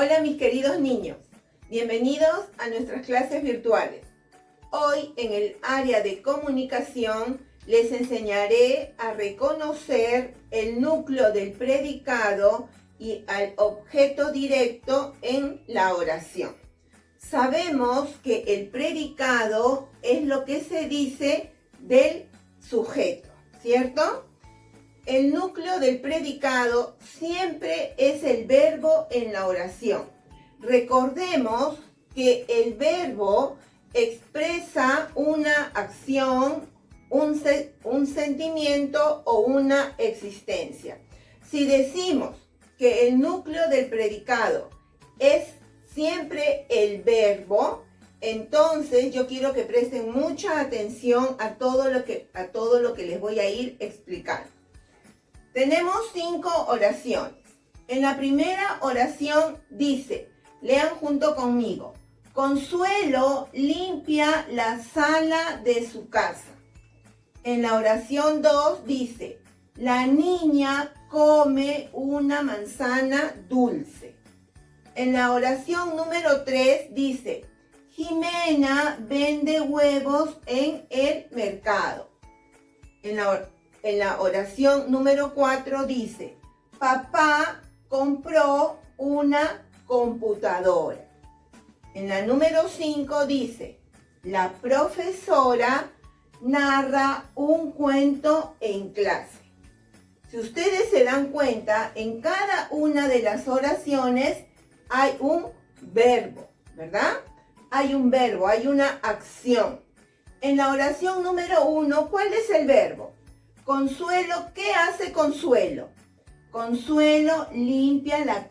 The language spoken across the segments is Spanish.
Hola mis queridos niños, bienvenidos a nuestras clases virtuales. Hoy en el área de comunicación les enseñaré a reconocer el núcleo del predicado y al objeto directo en la oración. Sabemos que el predicado es lo que se dice del sujeto, ¿cierto? El núcleo del predicado siempre es el verbo en la oración. Recordemos que el verbo expresa una acción, un sentimiento o una existencia. Si decimos que el núcleo del predicado es siempre el verbo, entonces yo quiero que presten mucha atención a todo lo que les voy a ir explicando. Tenemos 5 oraciones. En la primera oración dice, lean junto conmigo, Consuelo limpia la sala de su casa. En la oración 2 dice, la niña come una manzana dulce. En la oración número 3 dice, Jimena vende huevos en el mercado. En la oración número 4 dice, papá compró una computadora. En la número 5 dice, la profesora narra un cuento en clase. Si ustedes se dan cuenta, en cada una de las oraciones hay un verbo, ¿verdad? Hay un verbo, hay una acción. En la oración número 1, ¿cuál es el verbo? Consuelo, ¿qué hace Consuelo? Consuelo limpia la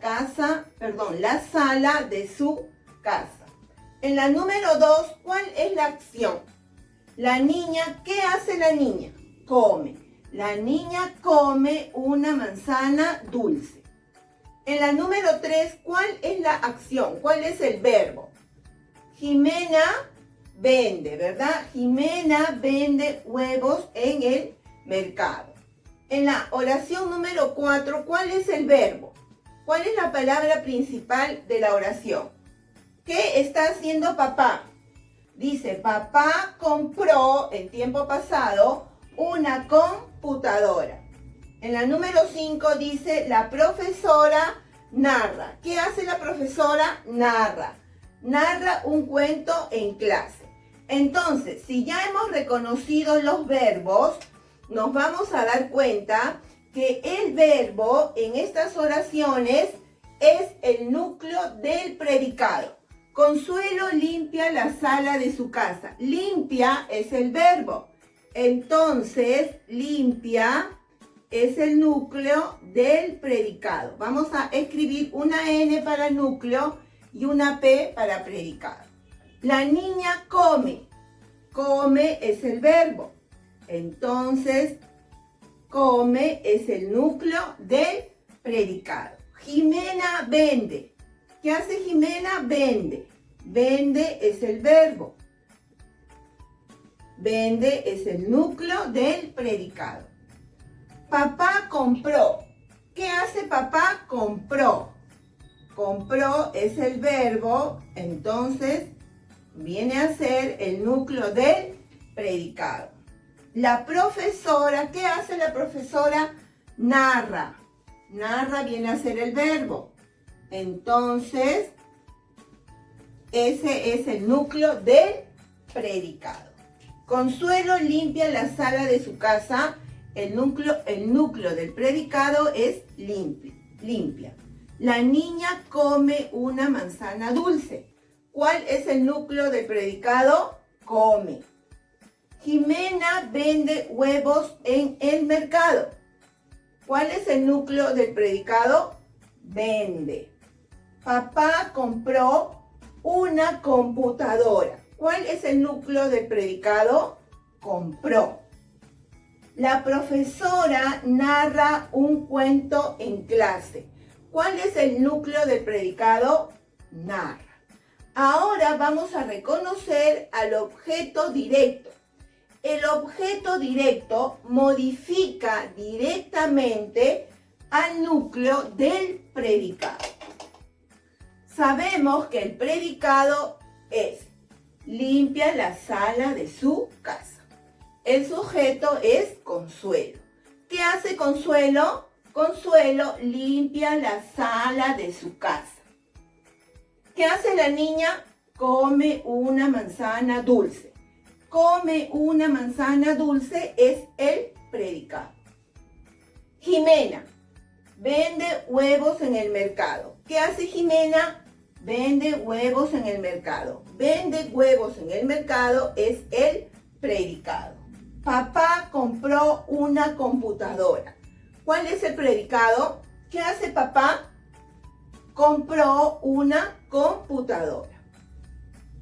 sala de su casa. En la número 2, ¿cuál es la acción? La niña, ¿qué hace la niña? Come. La niña come una manzana dulce. En la número 3, ¿cuál es la acción? ¿Cuál es el verbo? Jimena vende, ¿verdad? Jimena vende huevos en el mercado. En la oración número 4, ¿cuál es el verbo? ¿Cuál es la palabra principal de la oración? ¿Qué está haciendo papá? Dice, papá compró en tiempo pasado una computadora. En la número 5 dice, la profesora narra. ¿Qué hace la profesora? Narra. Narra un cuento en clase. Entonces, si ya hemos reconocido los verbos, nos vamos a dar cuenta que el verbo en estas oraciones es el núcleo del predicado. Consuelo limpia la sala de su casa. Limpia es el verbo. Entonces, limpia es el núcleo del predicado. Vamos a escribir una N para núcleo y una P para predicado. La niña come. Come es el verbo. Entonces, come es el núcleo del predicado. Jimena vende. ¿Qué hace Jimena? Vende. Vende es el verbo. Vende es el núcleo del predicado. Papá compró. ¿Qué hace papá? Compró. Compró es el verbo, entonces viene a ser el núcleo del predicado. La profesora, ¿qué hace la profesora? Narra. Narra viene a ser el verbo. Entonces, ese es el núcleo del predicado. Consuelo limpia la sala de su casa. El núcleo del predicado es limpia. La niña come una manzana dulce. ¿Cuál es el núcleo del predicado? Come. Jimena vende huevos en el mercado. ¿Cuál es el núcleo del predicado? Vende. Papá compró una computadora. ¿Cuál es el núcleo del predicado? Compró. La profesora narra un cuento en clase. ¿Cuál es el núcleo del predicado? Narra. Ahora vamos a reconocer al objeto directo. El objeto directo modifica directamente al núcleo del predicado. Sabemos que el predicado es limpia la sala de su casa. El sujeto es Consuelo. ¿Qué hace Consuelo? Consuelo limpia la sala de su casa. ¿Qué hace la niña? Come una manzana dulce. Come una manzana dulce es el predicado. Jimena vende huevos en el mercado. ¿Qué hace Jimena? Vende huevos en el mercado. Vende huevos en el mercado es el predicado. Papá compró una computadora. ¿Cuál es el predicado? ¿Qué hace papá? Compró una computadora.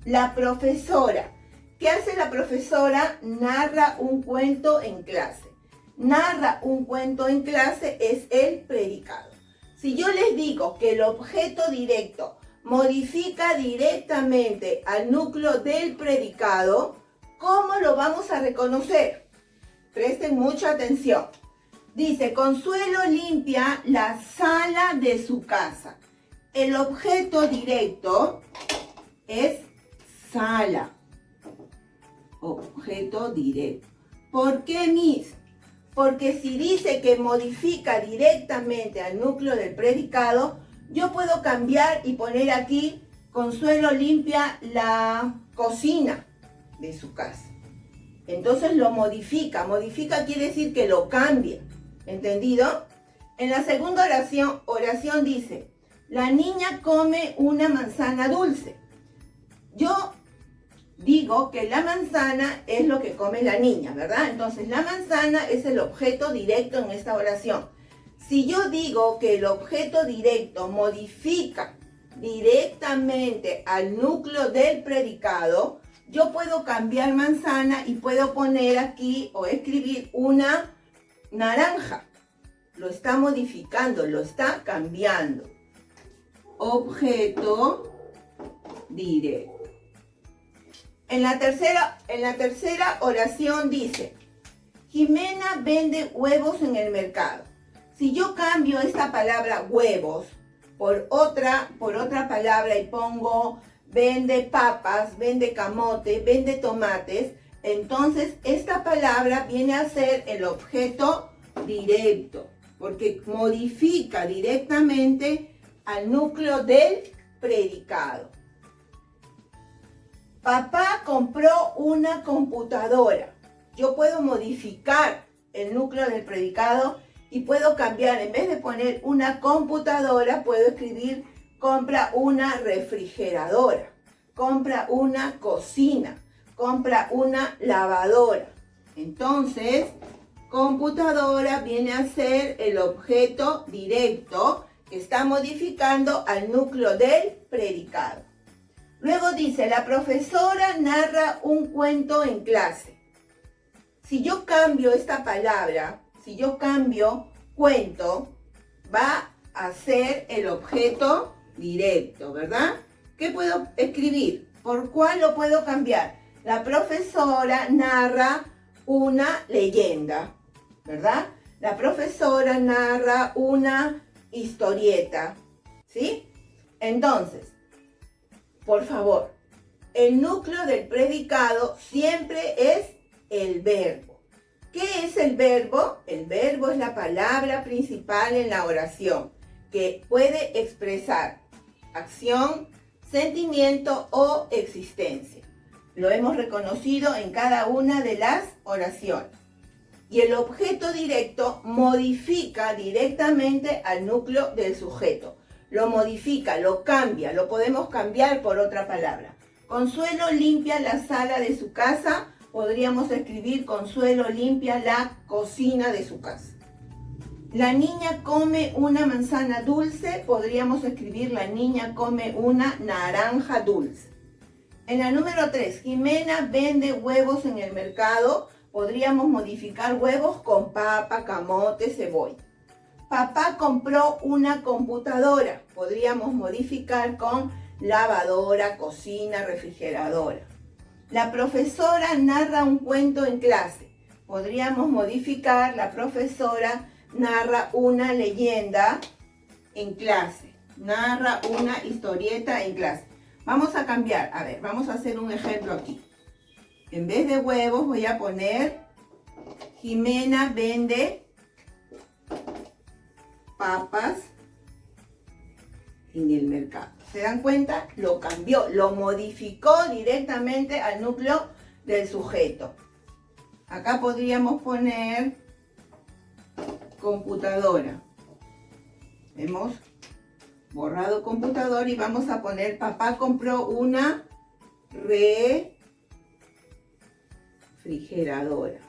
La profesora. ¿Qué hace la profesora? Narra un cuento en clase. Narra un cuento en clase es el predicado. Si yo les digo que el objeto directo modifica directamente al núcleo del predicado, ¿cómo lo vamos a reconocer? Presten mucha atención. Dice, Consuelo limpia la sala de su casa. El objeto directo es sala. Objeto directo. ¿Por qué, Miss? Porque si dice que modifica directamente al núcleo del predicado, yo puedo cambiar y poner aquí, Consuelo limpia la cocina de su casa. Entonces lo modifica. Modifica quiere decir que lo cambia. ¿Entendido? En la segunda oración dice, la niña come una manzana dulce. Yo digo que la manzana es lo que come la niña, ¿verdad? Entonces la manzana es el objeto directo en esta oración. Si yo digo que el objeto directo modifica directamente al núcleo del predicado, yo puedo cambiar manzana y puedo poner aquí o escribir una naranja. Lo está modificando, lo está cambiando. Objeto directo. En la tercera oración dice, Jimena vende huevos en el mercado. Si yo cambio esta palabra huevos por otra palabra y pongo vende papas, vende camote, vende tomates, entonces esta palabra viene a ser el objeto directo, porque modifica directamente al núcleo del predicado. Papá compró una computadora. Yo puedo modificar el núcleo del predicado y puedo cambiar, en vez de poner una computadora, puedo escribir compra una refrigeradora, compra una cocina, compra una lavadora. Entonces, computadora viene a ser el objeto directo que está modificando al núcleo del predicado. Luego dice, la profesora narra un cuento en clase. Si yo cambio esta palabra, si yo cambio cuento, va a ser el objeto directo, ¿verdad? ¿Qué puedo escribir? ¿Por cuál lo puedo cambiar? La profesora narra una leyenda, ¿verdad? La profesora narra una historieta, ¿sí? Entonces, por favor, el núcleo del predicado siempre es el verbo. ¿Qué es el verbo? El verbo es la palabra principal en la oración, que puede expresar acción, sentimiento o existencia. Lo hemos reconocido en cada una de las oraciones. Y el objeto directo modifica directamente al núcleo del sujeto. Lo modifica, lo cambia, lo podemos cambiar por otra palabra. Consuelo limpia la sala de su casa. Podríamos escribir Consuelo limpia la cocina de su casa. La niña come una manzana dulce. Podríamos escribir la niña come una naranja dulce. En la número 3, Jimena vende huevos en el mercado. Podríamos modificar huevos con papa, camote, cebolla. Papá compró una computadora. Podríamos modificar con lavadora, cocina, refrigeradora. La profesora narra un cuento en clase. Podríamos modificar, la profesora narra una leyenda en clase. narra una historieta en clase. Vamos a cambiar, a ver, vamos a hacer un ejemplo aquí. En vez de huevos voy a poner Jimena vende papas en el mercado. ¿Se dan cuenta? Lo cambió, lo modificó directamente al núcleo del sujeto. Acá podríamos poner computadora. Hemos borrado computador y vamos a poner papá compró una refrigeradora.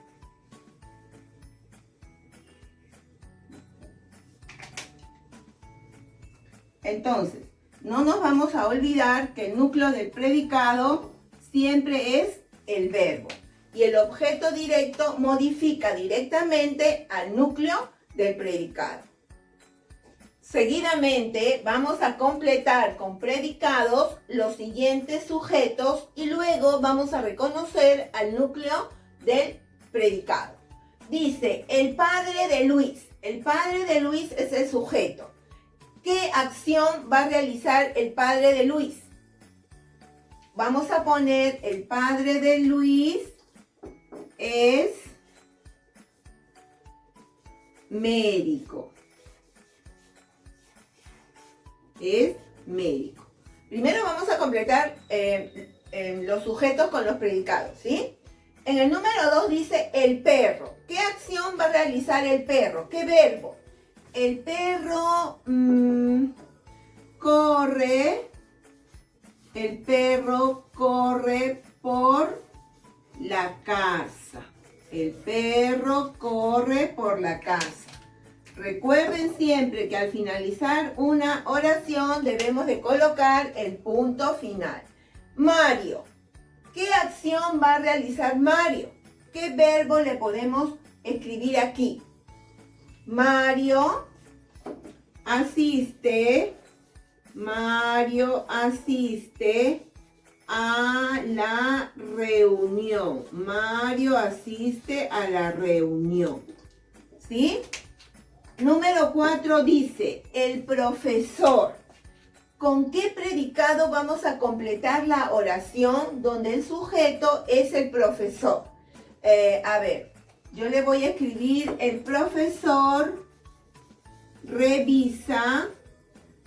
Entonces, no nos vamos a olvidar que el núcleo del predicado siempre es el verbo. Y el objeto directo modifica directamente al núcleo del predicado. Seguidamente vamos a completar con predicados los siguientes sujetos y luego vamos a reconocer al núcleo del predicado. Dice, el padre de Luis. El padre de Luis es el sujeto. ¿Qué acción va a realizar el padre de Luis? Vamos a poner el padre de Luis es médico. Es médico. Primero vamos a completar los sujetos con los predicados, ¿sí? En el número 2 dice el perro. ¿Qué acción va a realizar el perro? ¿Qué verbo? El perro corre. El perro corre por la casa. El perro corre por la casa. Recuerden siempre que al finalizar una oración debemos de colocar el punto final. Mario. ¿Qué acción va a realizar Mario? ¿Qué verbo le podemos escribir aquí? Mario asiste. Mario asiste a la reunión. Mario asiste a la reunión. ¿Sí? Número 4 dice, el profesor. ¿Con qué predicado vamos a completar la oración donde el sujeto es el profesor? A ver, yo le voy a escribir, el profesor revisa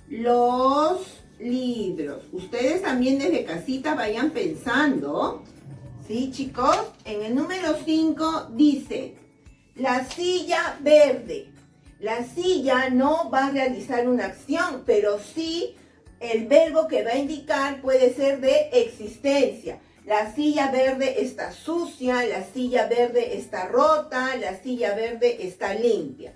los libros. Ustedes también desde casita vayan pensando. ¿Sí, chicos? En el número 5 dice, la silla verde. La silla no va a realizar una acción, pero sí el verbo que va a indicar puede ser de existencia. La silla verde está sucia, la silla verde está rota, la silla verde está limpia.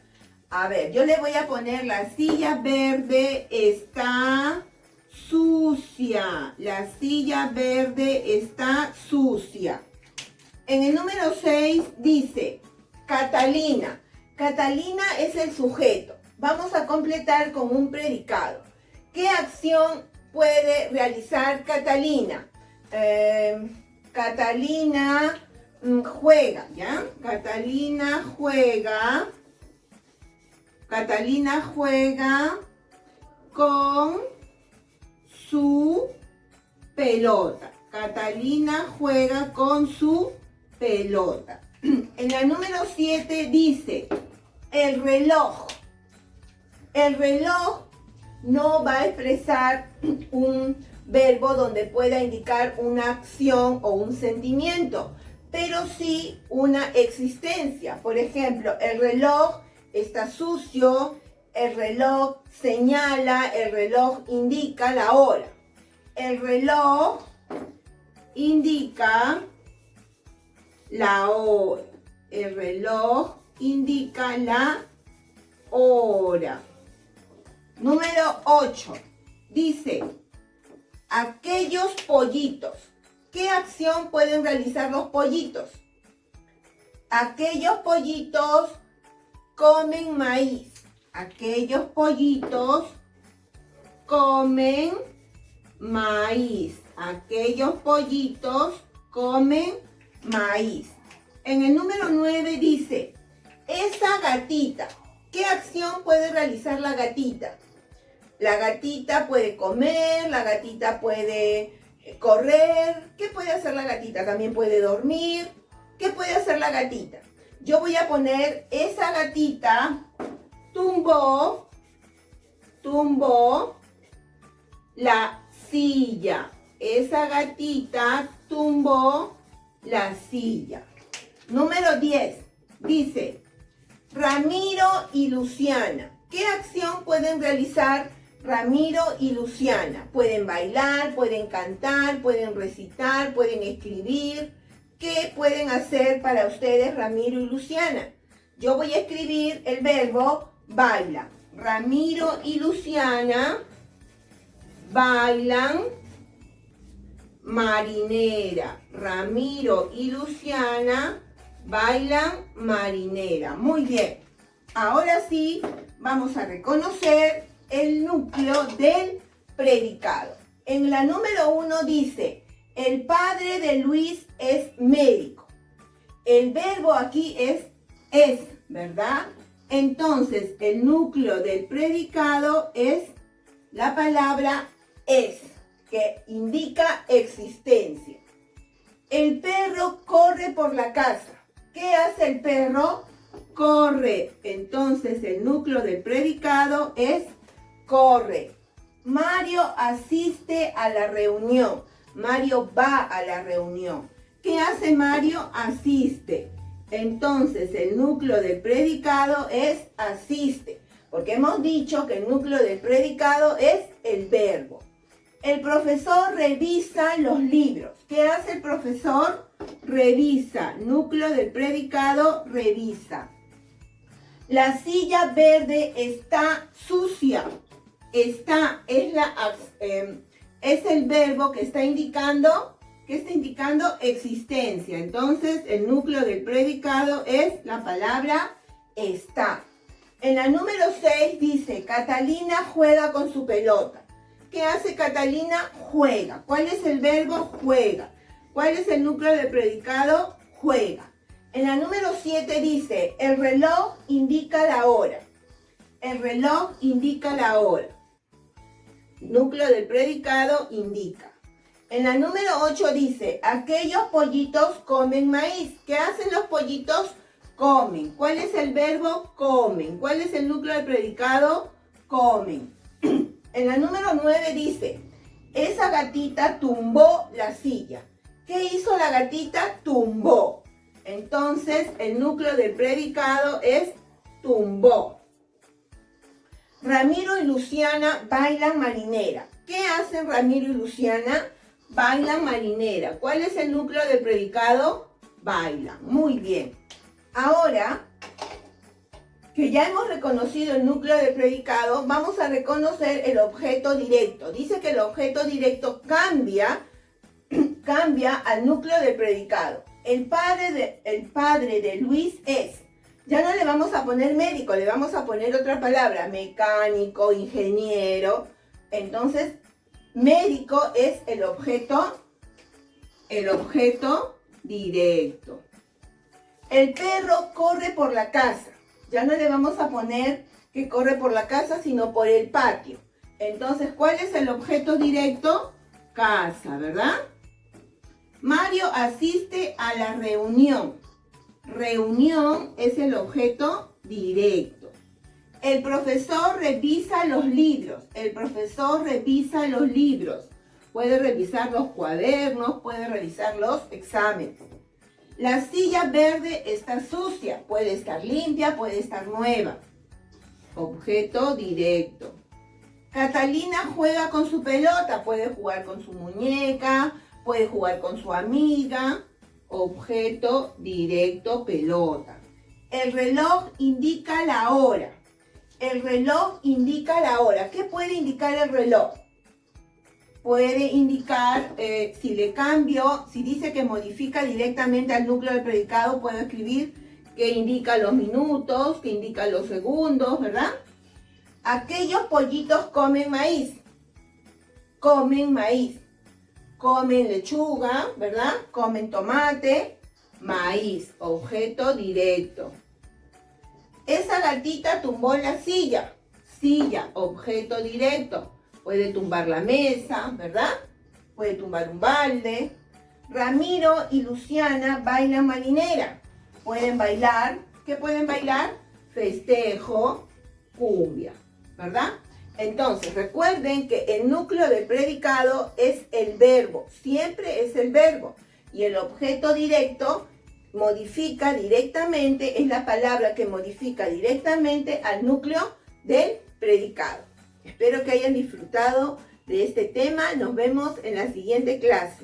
A ver, yo le voy a poner la silla verde está sucia. La silla verde está sucia. En el número 6 dice, Catalina. Catalina es el sujeto. Vamos a completar con un predicado. ¿Qué acción puede realizar Catalina? Catalina juega, ¿ya? Catalina juega con su pelota. Catalina juega con su pelota. En la número 7 dice, el reloj. El reloj no va a expresar un verbo donde pueda indicar una acción o un sentimiento, pero sí una existencia. Por ejemplo, el reloj está sucio, el reloj señala, el reloj indica la hora. El reloj indica la hora. El reloj indica la hora. Número 8. Dice, aquellos pollitos. ¿Qué acción pueden realizar los pollitos? Aquellos pollitos comen maíz. Aquellos pollitos comen maíz. Aquellos pollitos comen maíz. En el número 9 dice, esa gatita. ¿Qué acción puede realizar la gatita? La gatita puede comer, la gatita puede correr. ¿Qué puede hacer la gatita? También puede dormir. ¿Qué puede hacer la gatita? Yo voy a poner esa gatita tumbó la silla. Esa gatita tumbó la silla. Número 10. Dice, Ramiro y Luciana. ¿Qué acción pueden realizar Ramiro y Luciana? Pueden bailar, pueden cantar, pueden recitar, pueden escribir. ¿Qué pueden hacer para ustedes Ramiro y Luciana? Yo voy a escribir el verbo baila. Ramiro y Luciana bailan marinera. Ramiro y Luciana bailan marinera. Muy bien. Ahora sí, vamos a reconocer el núcleo del predicado. En la número 1 dice, el padre de Luis es médico. El verbo aquí es, ¿verdad? Entonces, el núcleo del predicado es la palabra es, que indica existencia. El perro corre por la casa. ¿Qué hace el perro? Corre. Entonces, el núcleo del predicado es corre. Mario asiste a la reunión. Mario va a la reunión. ¿Qué hace Mario? Asiste. Entonces, el núcleo del predicado es asiste, porque hemos dicho que el núcleo del predicado es el verbo. El profesor revisa los libros. ¿Qué hace el profesor? Revisa. Núcleo del predicado, revisa. La silla verde está sucia. Está, es el verbo que está indicando existencia. Entonces, el núcleo del predicado es la palabra está. En la número 6 dice, Catalina juega con su pelota. ¿Qué hace Catalina? Juega. ¿Cuál es el verbo? Juega. ¿Cuál es el núcleo del predicado? Juega. En la número 7 dice, el reloj indica la hora. El reloj indica la hora. Núcleo del predicado indica. En la número 8 dice, aquellos pollitos comen maíz. ¿Qué hacen los pollitos? Comen. ¿Cuál es el verbo? Comen. ¿Cuál es el núcleo del predicado? Comen. En la número 9 dice, esa gatita tumbó la silla. ¿Qué hizo la gatita? Tumbó. Entonces, el núcleo del predicado es tumbó. Ramiro y Luciana bailan marinera. ¿Qué hacen Ramiro y Luciana? Bailan marinera. ¿Cuál es el núcleo del predicado? Bailan. Muy bien. Ahora que ya hemos reconocido el núcleo del predicado, vamos a reconocer el objeto directo. Dice que el objeto directo cambia al núcleo del predicado. El padre de Luis es. Ya no le vamos a poner médico, le vamos a poner otra palabra, mecánico, ingeniero. Entonces, médico es el objeto directo. El perro corre por la casa. Ya no le vamos a poner que corre por la casa, sino por el patio. Entonces, ¿cuál es el objeto directo? Casa, ¿verdad? Mario asiste a la reunión. Reunión es el objeto directo. El profesor revisa los libros. El profesor revisa los libros. Puede revisar los cuadernos, puede revisar los exámenes. La silla verde está sucia. Puede estar limpia, puede estar nueva. Objeto directo. Catalina juega con su pelota. Puede jugar con su muñeca, puede jugar con su amiga. Objeto directo, pelota. El reloj indica la hora. El reloj indica la hora. ¿Qué puede indicar el reloj? Puede indicar, si le cambio, si dice que modifica directamente al núcleo del predicado, puedo escribir que indica los minutos, que indica los segundos, ¿verdad? Aquellos pollitos comen maíz. Comen maíz. Comen lechuga, ¿verdad? Comen tomate, maíz, objeto directo. Esa gatita tumbó la silla. silla, objeto directo. Puede tumbar la mesa, ¿verdad? Puede tumbar un balde. Ramiro y Luciana bailan marinera. Pueden bailar, ¿qué pueden bailar? Festejo, cumbia, ¿verdad? Entonces, recuerden que el núcleo del predicado es el verbo, siempre es el verbo. Y el objeto directo modifica directamente, es la palabra que modifica directamente al núcleo del predicado. Espero que hayan disfrutado de este tema. Nos vemos en la siguiente clase.